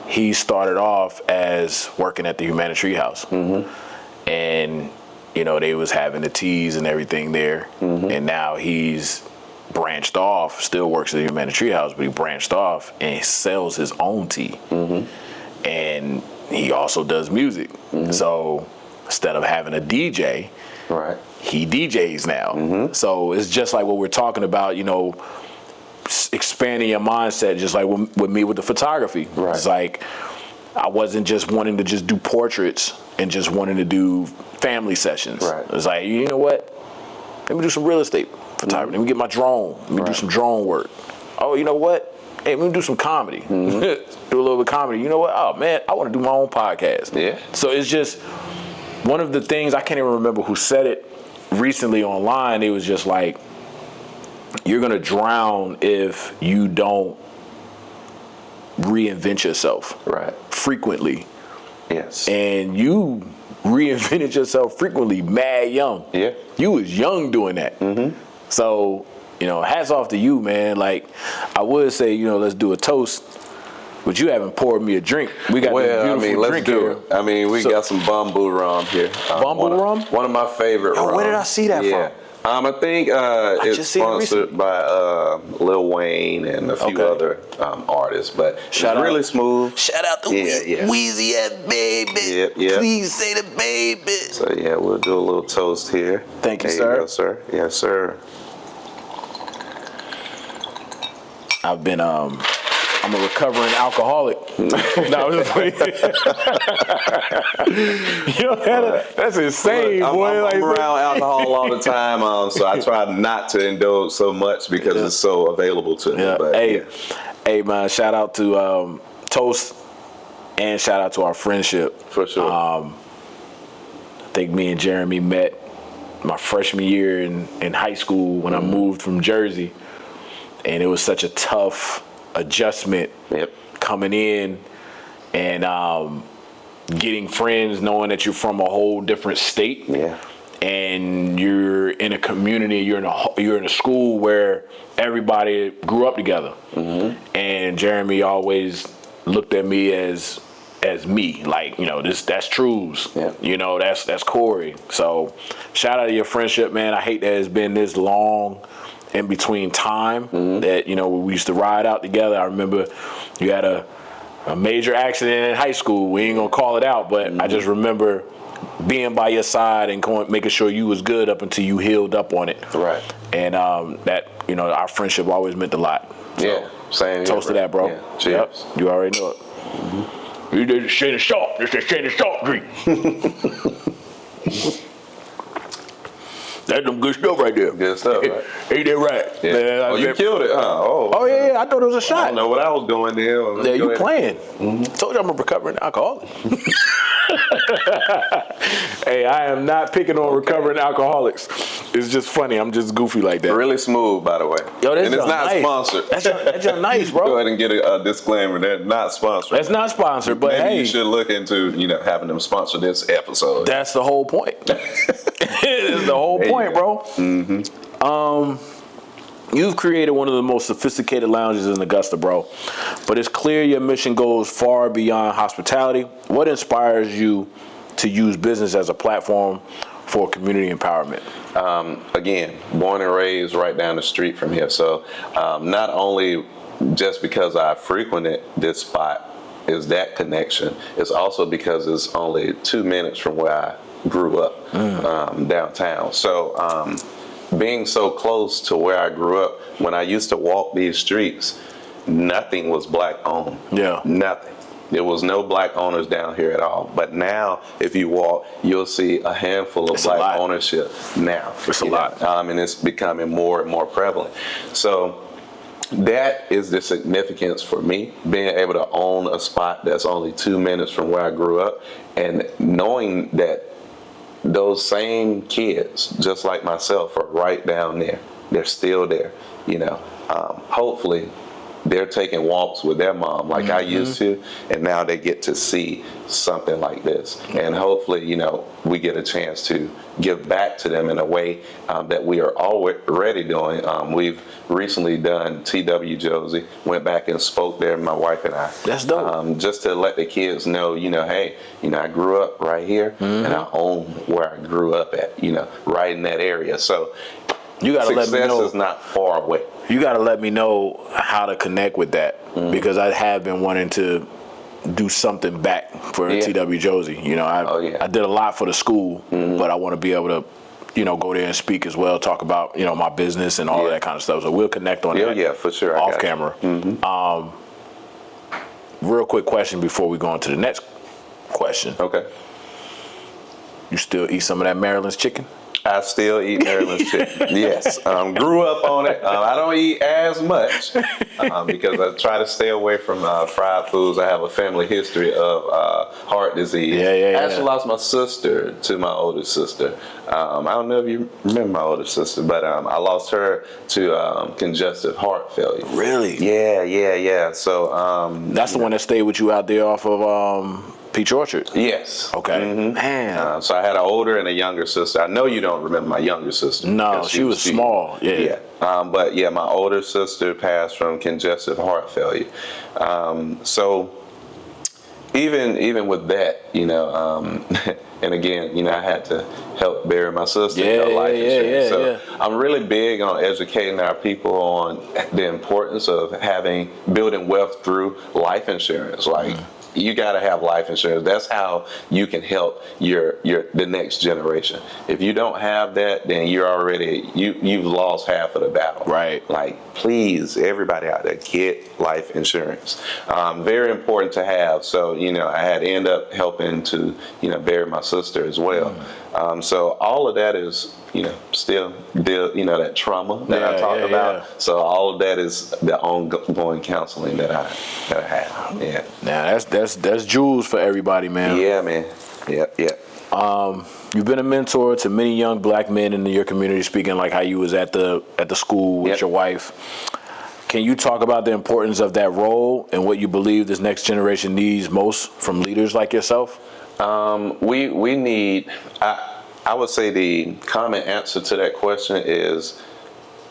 S2: He started off as working at the Humana Treehouse, and you know they was having the teas and everything there, and now he's branched off. Still works at the Humana Treehouse, but he branched off and he sells his own tea, and he also does music. So instead of having a DJ,
S3: Right.
S2: he DJs now. So it's just like what we're talking about, you know, expanding your mindset, just like with me with the photography.
S3: Right.
S2: It's like I wasn't just wanting to just do portraits and just wanting to do family sessions.
S3: Right.
S2: It's like, you know what? Let me do some real estate photography. Let me get my drone. Let me do some drone work. Oh, you know what? Hey, let me do some comedy. Do a little bit of comedy. You know what? Oh, man, I want to do my own podcast.
S3: Yeah.
S2: So it's just one of the things, I can't even remember who said it recently online. It was just like, you're going to drown if you don't reinvent yourself
S3: Right.
S2: frequently.
S3: Yes.
S2: And you reinvented yourself frequently mad young.
S3: Yeah.
S2: You was young doing that. So, you know, hats off to you, man. Like, I would say, you know, let's do a toast, but you haven't poured me a drink. We got this beautiful
S3: let's
S2: drink
S3: do
S2: here.
S3: it. I mean, we got some bamboo rum here.
S2: Rum?
S3: One of my favorite
S2: Yo,
S3: rums.
S2: where did I see that from?
S3: I think it's
S2: just seen it
S3: sponsored by Lil Wayne and a few other artists, but
S2: Shout
S3: it's
S2: out.
S3: really smooth.
S2: Shout out to
S3: Yeah.
S2: Weezy and Baby.
S3: Yeah.
S2: Please say the baby.
S3: So yeah, we'll do a little toast here.
S2: Thank you,
S3: There
S2: sir.
S3: You go, sir. Yes, sir.
S2: I've been I'm a recovering alcoholic. No, I'm just playing. That's insane,
S3: Look,
S2: boy.
S3: I'm around alcohol all the time, so I try not to indulge so much because it's so available to me.
S2: Yeah.
S3: But,
S2: Hey, man, shout out to Toast and shout out to our friendship.
S3: For sure.
S2: I think me and Jeremy met my freshman year in high school when I moved from Jersey, and it was such a tough adjustment coming in and getting friends, knowing that you're from a whole different state.
S3: Yeah.
S2: And you're in a community, you're in a school where everybody grew up together. And Jeremy always looked at me as me, like, you know, that's Trues.
S3: Yeah.
S2: You know, that's Corey. So shout out to your friendship, man. I hate that it's been this long in between time that, you know, we used to ride out together. I remember you had a major accident in high school. We ain't gonna call it out, but I just remember being by your side and making sure you was good up until you healed up on it.
S3: Right.
S2: And that, you know, our friendship always meant a lot. So,
S3: Yeah. Same here.
S2: toast to that, bro.
S3: Yeah. Cheers.
S2: Yep, you already know it. You did Shannon Sharp. This is Shannon Sharp drink. That's some good stuff right there.
S3: Good stuff, right?
S2: Ain't that right?
S3: Yeah.
S2: Man,
S3: You killed it, huh?
S2: Oh, yeah, I thought it was a
S3: I
S2: shot.
S3: don't know what I was doing there.
S2: Yeah, you playing. Told you I'm a recovering alcoholic. Hey, I am not picking on recovering alcoholics. It's just funny. I'm just goofy like that.
S3: Really smooth, by the way.
S2: Yo,
S3: and it's not sponsored.
S2: That's just nice, bro.
S3: Go ahead and get a disclaimer. They're not sponsored.
S2: That's not sponsored, but
S3: Maybe
S2: hey,
S3: you should look into, having them sponsor this episode.
S2: that's the whole point. It's the whole point, bro. You've created one of the most sophisticated lounges in Augusta, bro. But it's clear your mission goes far beyond hospitality. What inspires you to use business as a platform for community empowerment?
S3: Again, born and raised right down the street from here. So not only just because I frequented this spot is that connection, it's also because it's only 2 minutes from where I grew up downtown. So being so close to where I grew up, when I used to walk these streets, nothing was black owned.
S2: Yeah.
S3: Nothing. There was no black owners down here at all. But now, if you walk, you'll see a handful of black ownership now.
S2: It's a lot.
S3: And it's becoming more and more prevalent. So that is the significance for me, being able to own a spot that's only 2 minutes from where I grew up, and knowing that those same kids, just like myself, are right down there. They're still there, hopefully they're taking walks with their mom like I used to, and now they get to see something like this. And hopefully, we get a chance to give back to them in a way that we are already doing. We've recently done TW Josie, went back and spoke there, my wife and I.
S2: That's dope.
S3: Just to let the kids know, hey, I grew up right here, and I own where I grew up at, right in that area. So
S2: you gotta let me know.
S3: Success is not far away.
S2: You got to let me know how to connect with that, because I have been wanting to do something back for TW Josie. I did a lot for the school, but I want to be able to, go there and speak as well, talk about, my business and all that kind of stuff. So we'll connect on that.
S3: Yeah, for sure.
S2: Off camera. Real quick question before we go on to the next question.
S3: Okay.
S2: You still eat some of that Maryland's chicken?
S3: I still eat Maryland's chicken. Yes, grew up on it. I don't eat as much because I try to stay away from fried foods. I have a family history of heart disease. I actually lost my sister to my older sister. I don't know if you remember my older sister, but I lost her to congestive heart failure.
S2: Really?
S3: Yeah. So
S2: that's the one that stayed with you out there off of Peach Orchard?
S3: Yes.
S2: Okay. Man.
S3: So I had an older and a younger sister. I know you don't remember my younger sister.
S2: No, she was small. Yeah.
S3: But yeah, my older sister passed from congestive heart failure. So even with that, and again, I had to help bury my sister. Life insurance. So I'm really big on educating our people on the importance of building wealth through life insurance. Like, you got to have life insurance. That's how you can help the next generation. If you don't have that, then you've lost half of the battle.
S2: Right.
S3: Like, please, everybody out there, get life insurance. Very important to have. So, I had end up helping to, bury my sister as well. So all of that is, still that trauma that I talked about. Yeah. So all of that is the ongoing counseling that I have. Yeah.
S2: Now that's jewels for everybody, man.
S3: Yeah, man. Yeah.
S2: You've been a mentor to many young black men in your community, speaking like how you was at the school with your wife. Can you talk about the importance of that role and what you believe this next generation needs most from leaders like yourself?
S3: We need, I would say the common answer to that question is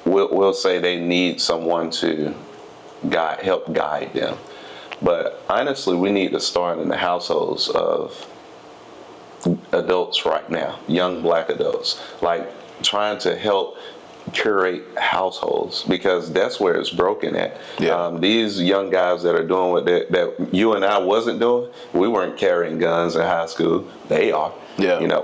S3: we'll say they need someone to help guide them. But honestly, we need to start in the households of adults right now, young black adults, like trying to help curate households, because that's where it's broken at. These young guys that are doing what that you and I wasn't doing, we weren't carrying guns in high school. They are.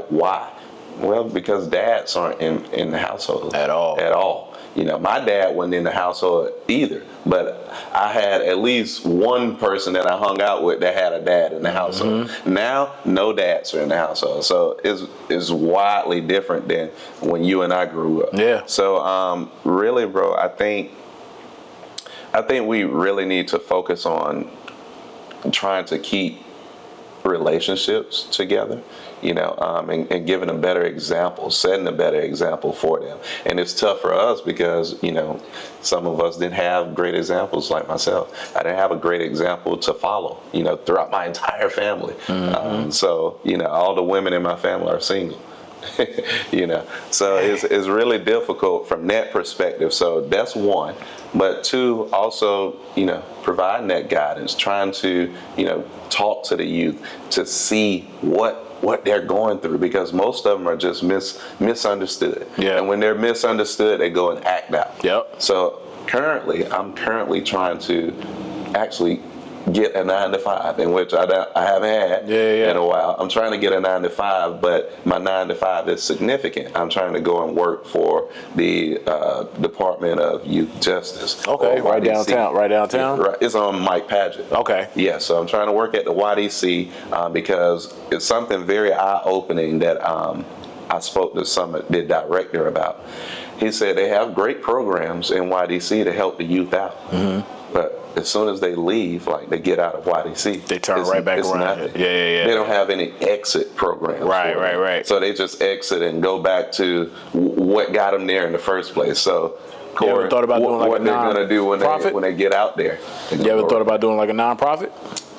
S3: Why? Well, because dads aren't in the household at all. My dad wasn't in the household either, but I had at least one person that I hung out with that had a dad in the household. Now, no dads are in the household, so it's widely different than when you and I grew up.
S2: Yeah.
S3: So really, bro, I think we really need to focus on trying to keep relationships together, and giving a better example, setting a better example for them. And it's tough for us because, some of us didn't have great examples like myself. I didn't have a great example to follow, throughout my entire family. So, all the women in my family are single. So it's really difficult from that perspective. So that's one. But two, also, providing that guidance, trying to, talk to the youth to see what they're going through, because most of them are just misunderstood. And when they're misunderstood, they go and act out. So I'm currently trying to actually get a 9-to-5, in which I haven't had in a while. I'm trying to get a 9-to-5, but my 9-to-5 is significant. I'm trying to go and work for the Department of Youth Justice.
S2: Okay, right downtown.
S3: Right, it's on Mike Padgett.
S2: Okay.
S3: Yeah, so I'm trying to work at the YDC because it's something very eye-opening that I spoke to the director about. He said they have great programs in YDC to help the youth out. But as soon as they leave, like they get out of YDC,
S2: They turn right back around.
S3: Nothing.
S2: Yeah.
S3: They don't have any exit programs.
S2: Right.
S3: So they just exit and go back to what got them there in the first place. So, Corey,
S2: you ever thought about doing like
S3: what
S2: a
S3: they're going to do when they get out there?
S2: You ever thought about doing like a nonprofit?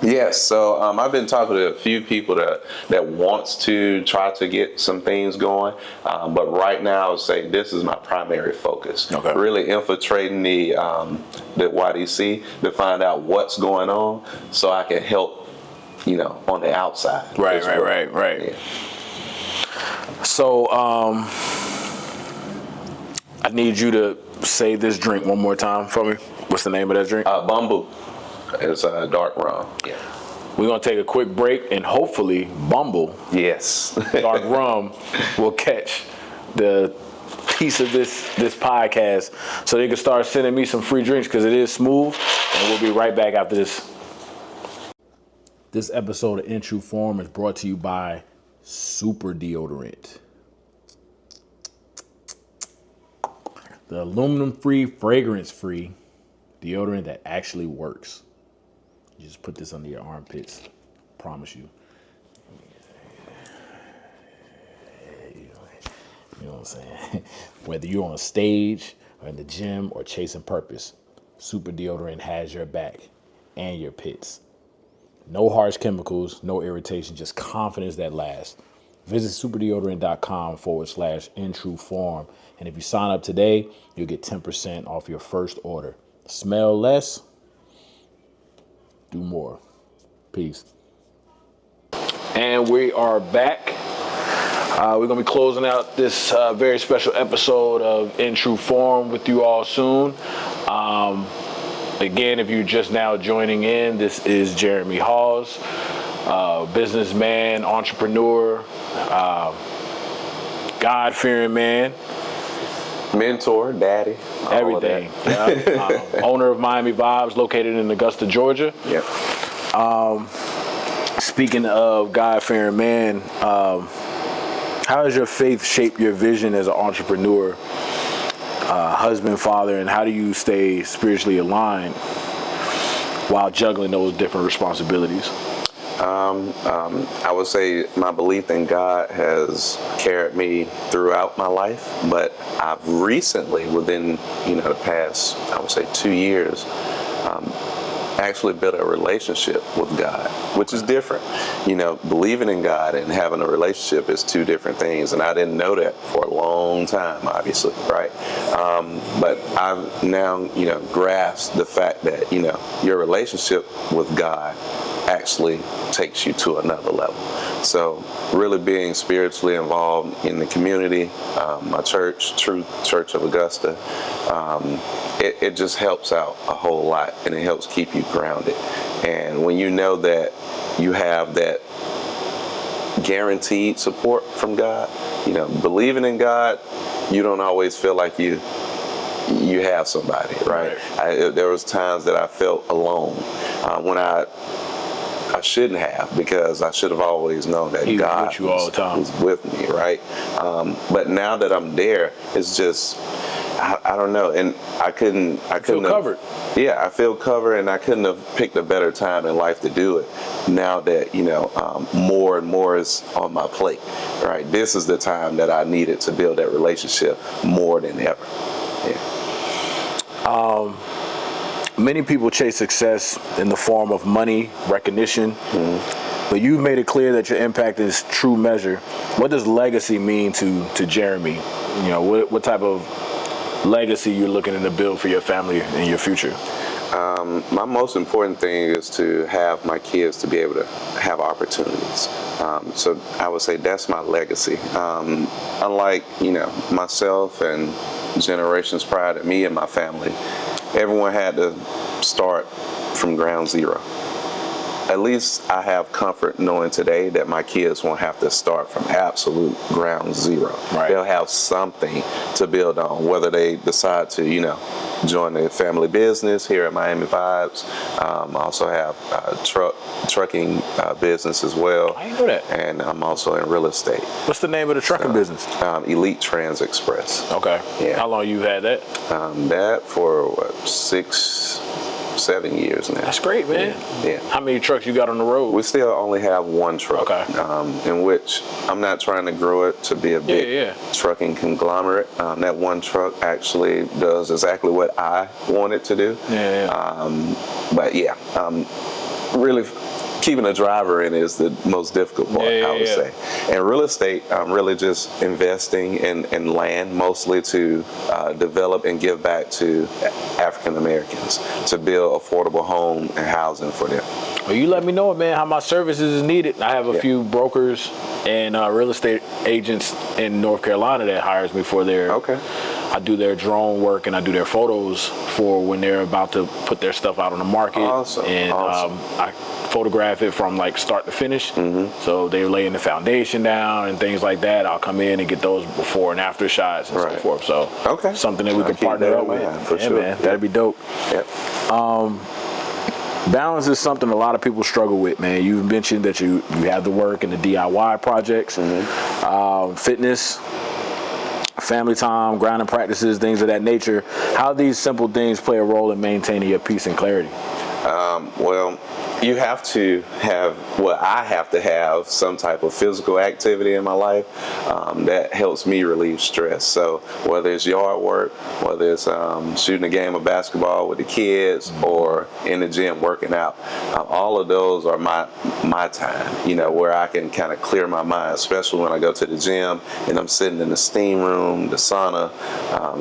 S3: Yes. So I've been talking to a few people that wants to try to get some things going. But right now, I would say this is my primary focus.
S2: Okay.
S3: Really infiltrating the YDC to find out what's going on so I can help, on the outside.
S2: Right.
S3: Yeah.
S2: So I need you to say this drink one more time for me. What's the name of that drink?
S3: Bamboo. It's a dark rum. Yeah.
S2: We're going to take a quick break, and hopefully Bumble,
S3: Yes.
S2: dark rum, will catch the piece of this podcast so they can start sending me some free drinks because it is smooth, and we'll be right back after this. This episode of In True Form is brought to you by Super Deodorant. The aluminum-free, fragrance-free deodorant that actually works. You just put this under your armpits. Promise you. You know what I'm saying? Whether you're on stage or in the gym or chasing purpose, Super Deodorant has your back and your pits. No harsh chemicals, no irritation, just confidence that lasts. Visit superdeodorant.com/intrueform. And if you sign up today, you'll get 10% off your first order. Smell less, do more. Peace. And we are back. We're going to be closing out this very special episode of In True Form with you all soon. Again, if you're just now joining in, this is Jeremy Hawes, businessman, entrepreneur, God-fearing man.
S3: Mentor, daddy,
S2: Everything. Yeah. Owner of Miami Vybz, located in Augusta, Georgia.
S3: Yep.
S2: Speaking of God-fearing man, how has your faith shaped your vision as an entrepreneur, husband, father, and how do you stay spiritually aligned while juggling those different responsibilities?
S3: I would say my belief in God has carried me throughout my life, but I've recently, within the past, I would say 2 years, actually built a relationship with God, which is different. Believing in God and having a relationship is two different things, and I didn't know that for a long time, obviously, right? But I've now, grasped the fact that, your relationship with God actually takes you to another level. So really being spiritually involved in the community, my church, Truth Church of Augusta, it just helps out a whole lot, and it helps keep you grounded. And when you know that you have that guaranteed support from God, believing in God, you don't always feel like you have somebody, right? There was times that I felt alone when I shouldn't have, because I should have always known that God
S2: with you all the time.
S3: was with me, right? But now that I'm there, it's just, I don't know, and I couldn't
S2: feel covered.
S3: Yeah, I feel covered, and I couldn't have picked a better time in life to do it. Now that more and more is on my plate, right? This is the time that I needed to build that relationship more than ever. Yeah.
S2: Many people chase success in the form of money, recognition, but you've made it clear that your impact is true measure. What does legacy mean to Jeremy? What type of legacy you're looking to build for your family and your future?
S3: My most important thing is to have my kids to be able to have opportunities. So I would say that's my legacy. Unlike, myself and generations prior to me and my family, everyone had to start from ground zero. at least I have comfort knowing today that my kids won't have to start from absolute ground zero.
S2: Right.
S3: They'll have something to build on, whether they decide to, join the family business here at Miami Vybz. I also have trucking business as well.
S2: I didn't know that.
S3: And I'm also in real estate.
S2: What's the name of the trucking business?
S3: Elite Trans Express.
S2: Okay.
S3: Yeah.
S2: How long you had that?
S3: That for 6-7 years now.
S2: That's great, man.
S3: Yeah.
S2: How many trucks you got on the road?
S3: We still only have one truck,
S2: Okay.
S3: in which I'm not trying to grow it to be a big trucking conglomerate. That one truck actually does exactly what I want it to do. But really keeping a driver in is the most difficult part, I would say. And real estate, I'm really just investing in land, mostly to develop and give back to African Americans, to build affordable home and housing for them.
S2: Well, you let me know, man, how my services is needed. I have a few brokers and real estate agents in North Carolina that hires me for their.
S3: Okay.
S2: I do their drone work and I do their photos for when they're about to put their stuff out on the market.
S3: Awesome.
S2: And I photograph it from like start to finish. So they're laying the foundation down and things like that. I'll come in and get those before and after shots and so forth. So something that we can partner up with.
S3: For sure.
S2: Man, that'd be dope.
S3: Yep.
S2: Balance is something a lot of people struggle with, man. You've mentioned that you have the work and the DIY projects, fitness, family time, grounding practices, things of that nature. How these simple things play a role in maintaining your peace and clarity?
S3: Well, you have to have, I have to have some type of physical activity in my life that helps me relieve stress. So whether it's yard work, whether it's shooting a game of basketball with the kids, or in the gym working out, all of those are my time, where I can kind of clear my mind, especially when I go to the gym and I'm sitting in the steam room, the sauna,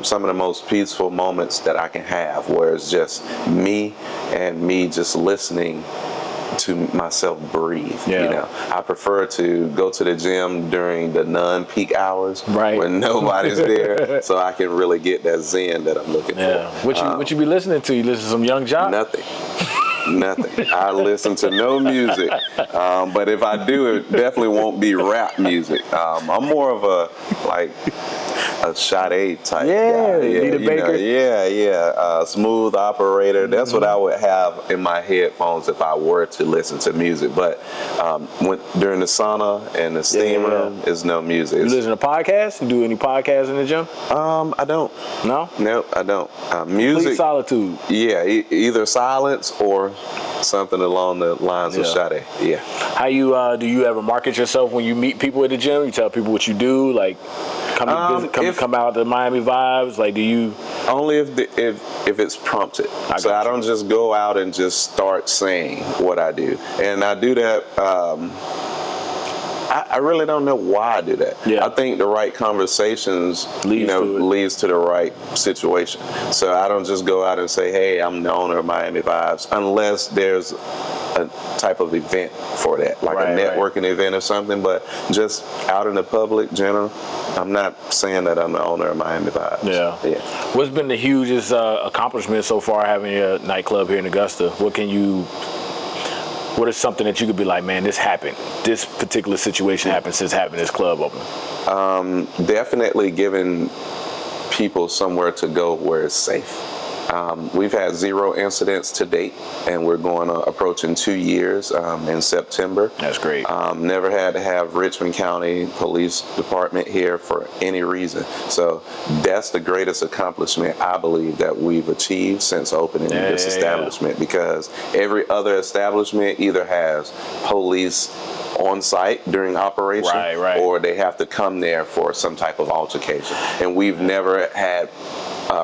S3: some of the most peaceful moments that I can have, where it's just me and me just listening to myself breathe. I prefer to go to the gym during the non-peak hours when nobody's there, so I can really get that zen that I'm looking for.
S2: What you be listening to? You listen to some Young Jock?
S3: Nothing. I listen to no music, but if I do, it definitely won't be rap music. I'm more of a Sade type guy.
S2: Nita Baker.
S3: Smooth operator. That's what I would have in my headphones if I were to listen to music. But during the sauna and the steam room, is no music.
S2: You listen to podcasts? You do any podcasts in the gym?
S3: I don't.
S2: No?
S3: Nope, I don't. Music.
S2: Complete solitude.
S3: Yeah, either silence or something along the lines of Sade. Yeah.
S2: How you do you ever market yourself when you meet people at the gym? You tell people what you do, like come out to Miami Vybz, like do you?
S3: Only if it's prompted. I don't just go out and just start saying what I do, and I do that. I really don't know why I do that. I think the right conversations leads to the right situation. So I don't just go out and say, hey, I'm the owner of Miami Vybz, unless there's a type of event for that, like a networking event or something. But just out in the public, general, I'm not saying that I'm the owner of Miami Vybz.
S2: What's been the hugest accomplishment so far having a nightclub here in Augusta? What is something that you could be like, man, this happened. This particular situation happened since having this club open?
S3: Definitely giving people somewhere to go where it's safe. We've had 0 incidents to date, and we're approaching 2 years in September.
S2: That's great.
S3: Never had to have Richmond County Police Department here for any reason. So that's the greatest accomplishment I believe that we've achieved since opening this establishment, because every other establishment either has police on site during operation, or they have to come there for some type of altercation. And we've never had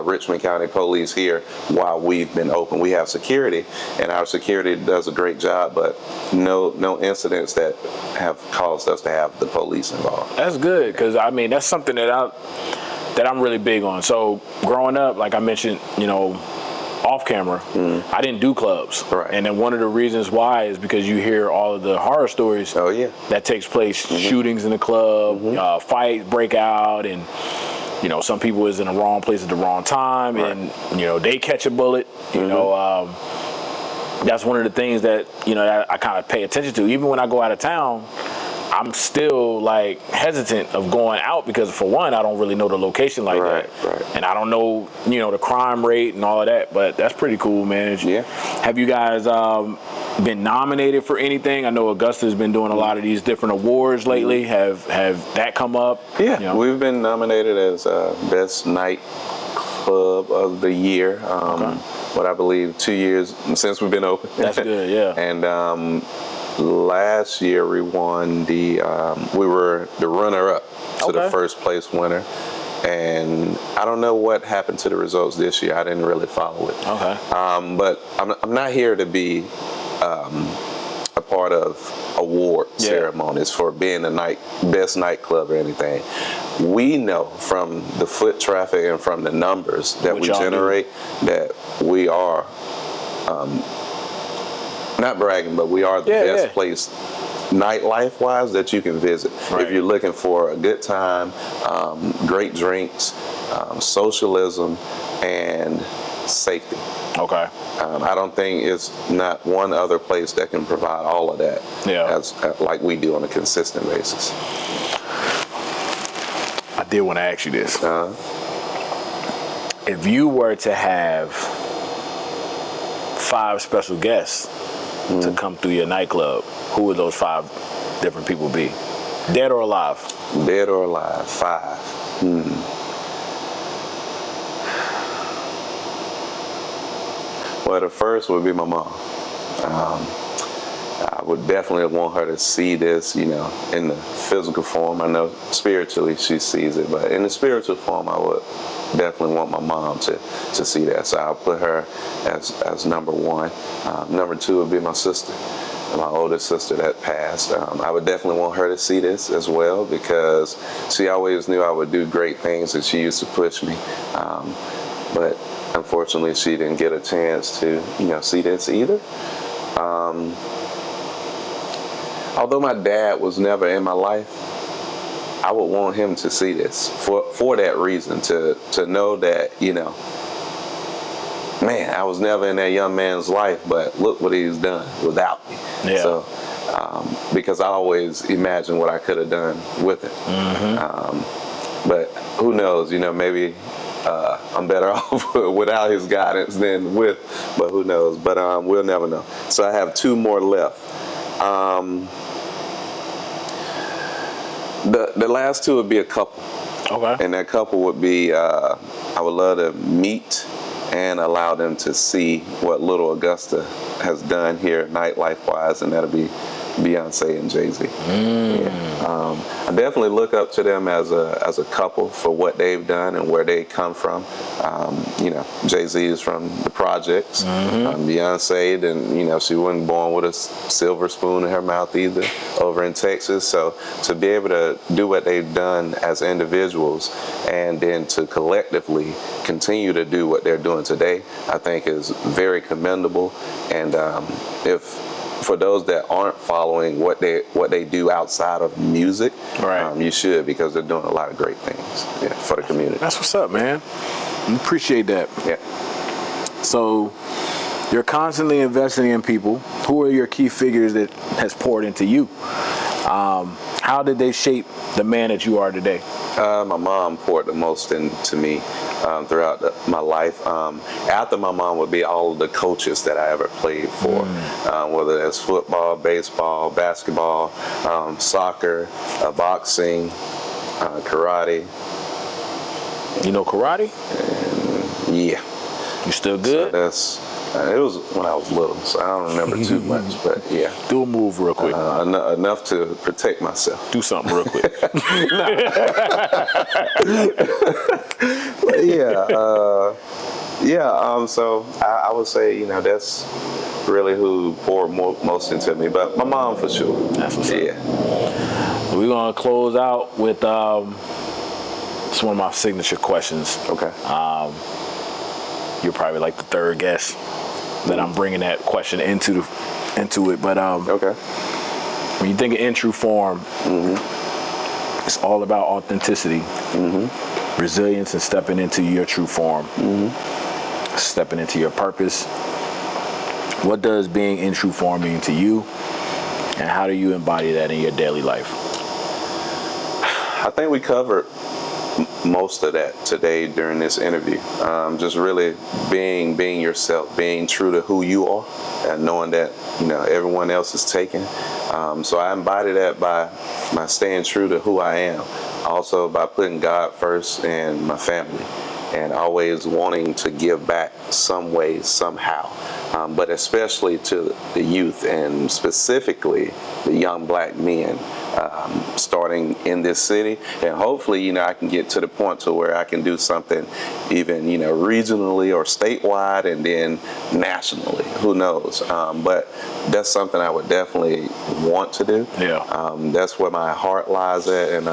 S3: Richmond County Police here while we've been open. We have security, and our security does a great job, but no incidents that have caused us to have the police involved.
S2: That's good, because I mean that's something that I'm really big on. So growing up, like I mentioned, off camera, I didn't do clubs. And then one of the reasons why is because you hear all of the horror stories that takes place, shootings in the club, fights break out, and some people is in the wrong place at the wrong time, and they catch a bullet. that's one of the things that, you know, that I kind of pay attention to. Even when I go out of town, I'm still like hesitant of going out because, for one, I don't really know the location like that.
S3: Right.
S2: And I don't know, you know, the crime rate and all of that, but that's pretty cool, man.
S3: Yeah.
S2: Have you guys been nominated for anything? I know Augusta's been doing a lot of these different awards lately. Have that come up?
S3: Yeah,
S2: You know?
S3: we've been nominated as Best Night Club of the Year. What I believe 2 years since we've been open.
S2: That's good, yeah.
S3: And last year we won we were the runner-up to the first place winner. And I don't know what happened to the results this year. I didn't really follow it.
S2: Okay.
S3: But I'm not here to be a part of award ceremonies for being the best nightclub or anything. We know from the foot traffic and from the numbers that we generate that we are, not bragging, but we are the best place nightlife wise that you can visit.
S2: Right.
S3: If you're looking for a good time, great drinks, socialism, and safety.
S2: Okay.
S3: I don't think it's not one other place that can provide all of that as like we do on a consistent basis.
S2: I did want to ask you this. If you were to have 5 special guests to come through your nightclub, who would those 5 different people be? Dead or alive?
S3: Dead or alive, 5. Well, the first would be my mom. I would definitely want her to see this, you know, in the physical form. I know spiritually she sees it, but in the spiritual form, I would definitely want my mom to see that. So I'll put her as number 1. Number 2 would be my sister, my oldest sister that passed. I would definitely want her to see this as well because she always knew I would do great things and she used to push me. But unfortunately, she didn't get a chance to, you know, see this either. Although my dad was never in my life, I would want him to see this for that reason, to know that, you know, man, I was never in that young man's life, but look what he's done without me.
S2: Yeah.
S3: So, because I always imagine what I could have done with it. But who knows, you know, maybe I'm better off without his guidance than with, but who knows? But we'll never know. So I have 2 more left. The last 2 would be a couple.
S2: Okay.
S3: And that couple would be, I would love to meet and allow them to see what little Augusta has done here nightlife-wise, and that'll be Beyonce and Jay-Z. I definitely look up to them as a couple for what they've done and where they come from. You know, Jay-Z is from the projects. Beyonce, then, you know, she wasn't born with a silver spoon in her mouth either, over in Texas. So to be able to do what they've done as individuals and then to collectively continue to do what they're doing today, I think is very commendable. And for those that aren't following what they do outside of music, you should, because they're doing a lot of great things for the community.
S2: That's what's up, man. Appreciate that.
S3: Yeah.
S2: So you're constantly investing in people. Who are your key figures that has poured into you? How did they shape the man that you are today?
S3: My mom poured the most into me throughout my life. After my mom would be all of the coaches that I ever played for, whether that's football, baseball, basketball, soccer, boxing, karate.
S2: You know karate?
S3: Yeah.
S2: You still good?
S3: So that's it was when I was little, so I don't remember too much, but yeah.
S2: Do a move real quick.
S3: Enough to protect myself.
S2: Do something real quick.
S3: So I would say, you know, that's really who poured most into me, but my mom for sure.
S2: That's what's up. We're gonna close out with it's one of my signature questions.
S3: Okay.
S2: You're probably like the 3rd guest that I'm bringing that question into it, but
S3: okay.
S2: When you think of In True Form, it's all about authenticity, resilience, and stepping into your true form, stepping into your purpose, what does being in true form mean to you, and how do you embody that in your daily life?
S3: I think we covered most of that today during this interview. Just really being yourself, being true to who you are, and knowing that everyone else is taken. So I embody that by staying true to who I am. Also by putting God first and my family, and always wanting to give back some way, somehow. But especially to the youth, and specifically the young black men, starting in this city. And hopefully, I can get to the point to where I can do something even, regionally or statewide, and then nationally. Who knows? But that's something I would definitely want to do.
S2: Yeah.
S3: That's where my heart lies at, and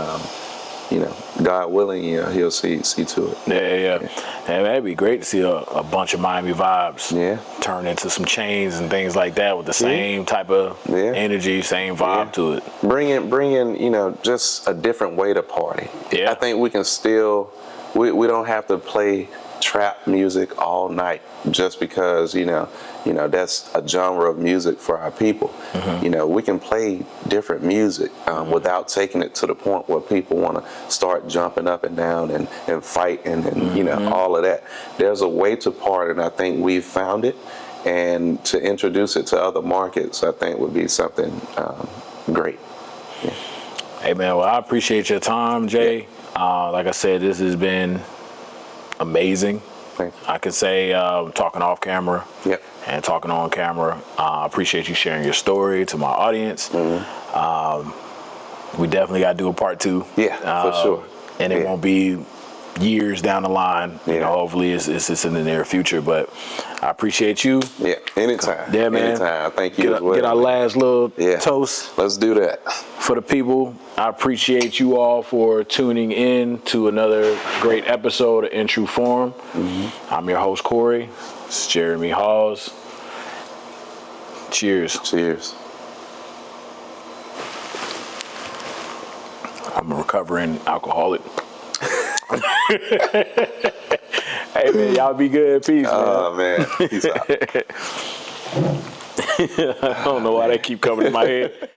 S3: God willing, He'll see to it.
S2: Yeah. And that'd be great to see a bunch of Miami Vybz turn into some chains and things like that with the same type of energy, same vibe to it.
S3: Bring in, just a different way to party.
S2: Yeah.
S3: I think we can still, we don't have to play trap music all night just because, that's a genre of music for our people. Mm-hmm. We can play different music without taking it to the point where people want to start jumping up and down and fight and all of that. There's a way to party, and I think we've found it. And to introduce it to other markets, I think would be something great. Yeah.
S2: Hey, man, well, I appreciate your time, Jay. Like I said, this has been amazing. I can say talking off camera and talking on camera. I appreciate you sharing your story to my audience. We definitely got to do a part 2.
S3: Yeah, for sure.
S2: And it won't be years down the line. Hopefully it's in the near future. But I appreciate you.
S3: Yeah, anytime.
S2: Yeah, man.
S3: Anytime. Thank you as well.
S2: Get our last little toast.
S3: Let's do that.
S2: For the people, I appreciate you all for tuning in to another great episode of In True Form. Mm-hmm. I'm your host, Corey. It's Jeremy Hawes. Cheers.
S3: Cheers.
S2: I'm a recovering alcoholic. Hey, man, y'all be good. Peace, man.
S3: Oh, man. Peace out.
S2: I don't know why they keep coming to my head.